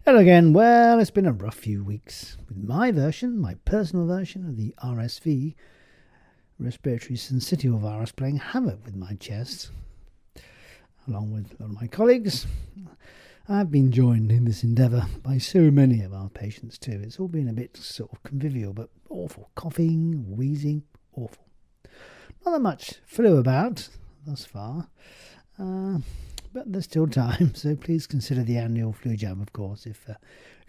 Hello again. Well, it's been a rough few weeks with my personal version of the RSV, respiratory syncytial virus, playing havoc with my chest. Along with a lot of my colleagues, I've been joined in this endeavour by so many of our patients too. It's all been a bit sort of convivial, but awful. Coughing, wheezing, awful. Not that much flu about thus far. But there's still time, so please consider the annual flu jab, of course. If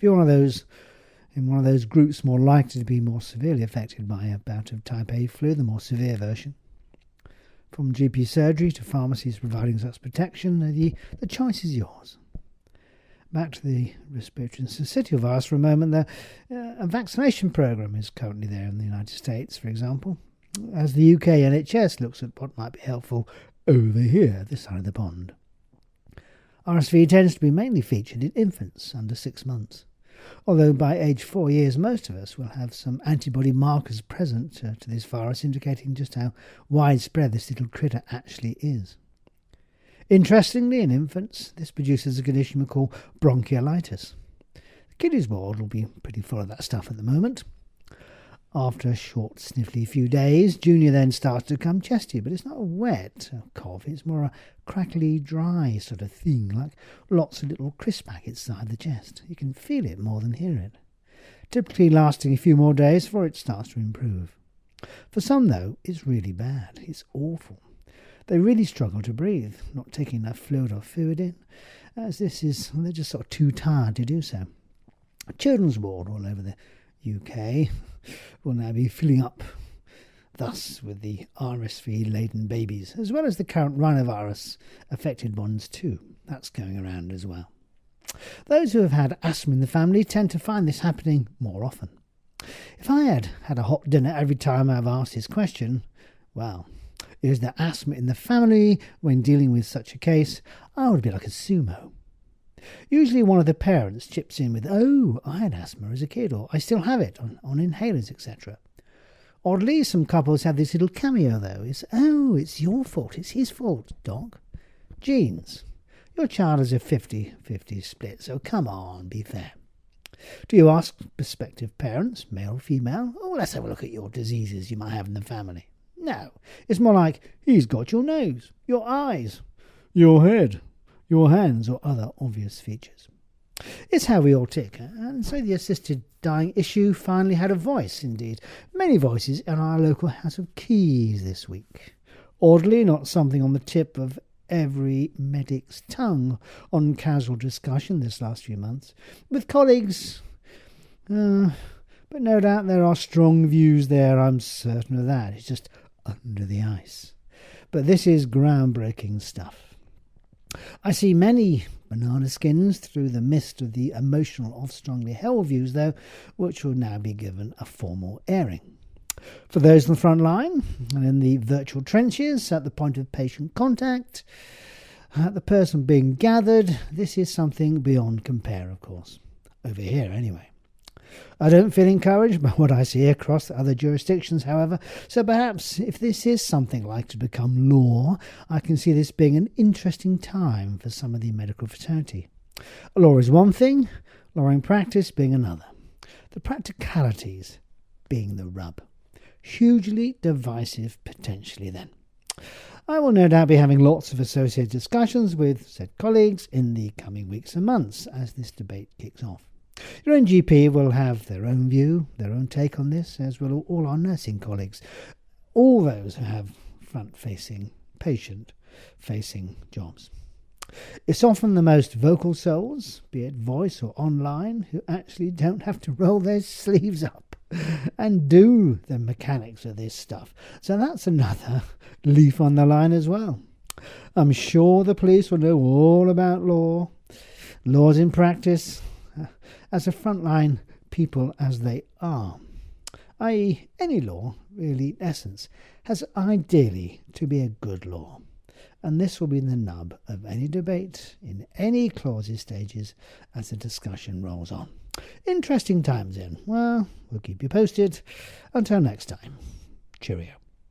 you're one of those groups more likely to be more severely affected by a bout of type A flu, the more severe version. From GP surgery to pharmacies providing such protection, the choice is yours. Back to the respiratory syncytial virus for a moment. A vaccination programme is currently there in the United States, for example, as the UK NHS looks at what might be helpful over here, this side of the pond. RSV tends to be mainly featured in infants under 6 months, although by age 4 years most of us will have some antibody markers present to this virus, indicating just how widespread this little critter actually is. Interestingly, in infants, this produces a condition we call bronchiolitis. The kiddies ward will be pretty full of that stuff at the moment. After a short sniffly few days, Junior then starts to become chesty, but it's not a wet cough, it's more a crackly, dry sort of thing, like lots of little crisp packets inside the chest. You can feel it more than hear it. Typically lasting a few more days before it starts to improve. For some, though, it's really bad. It's awful. They really struggle to breathe, not taking enough fluid or food in, as they're just sort of too tired to do so. A children's ward all over the UK will now be filling up thus with the RSV-laden babies, as well as the current rhinovirus-affected ones too. That's going around as well. Those who have had asthma in the family tend to find this happening more often. If I had had a hot dinner every time I've asked this question, well, is there asthma in the family when dealing with such a case? I would be like a sumo. Usually one of the parents chips in with, "Oh, I had asthma as a kid," or "I still have it on inhalers, etc." Oddly, some couples have this little cameo, though. It's your fault, it's his fault, doc. Genes. Your child is a 50-50 split, so come on, be fair. Do you ask prospective parents, male or female, "Oh, let's have a look at your diseases you might have in the family"? No. It's more like, "He's got your nose, your eyes, your head, your hands," or other obvious features. It's how we all tick, and so the assisted dying issue finally had a voice, indeed. Many voices in our local House of Keys this week. Oddly, not something on the tip of every medic's tongue on casual discussion this last few months, with colleagues, but no doubt there are strong views there, I'm certain of that. It's just under the ice. But this is groundbreaking stuff. I see many banana skins through the mist of the emotional of strongly held views, though, which will now be given a formal airing. For those on the front line and in the virtual trenches, at the point of patient contact, at the person being gathered, this is something beyond compare, of course. Over here, anyway. I don't feel encouraged by what I see across other jurisdictions, however, so perhaps if this is something like to become law, I can see this being an interesting time for some of the medical fraternity. Law is one thing, law in practice being another. The practicalities being the rub. Hugely divisive potentially then. I will no doubt be having lots of associated discussions with said colleagues in the coming weeks and months as this debate kicks off. Your own GP will have their own view, their own take on this, as will all our nursing colleagues, all those who have front-facing, patient-facing jobs. It's often the most vocal souls, be it voice or online, who actually don't have to roll their sleeves up and do the mechanics of this stuff. So that's another leaf on the line as well. I'm sure the police will know all about laws in practice, as a frontline people as they are, i.e. any law, really, in essence, has ideally to be a good law. And this will be the nub of any debate in any clauses stages as the discussion rolls on. Interesting times then. Well, we'll keep you posted. Until next time, cheerio.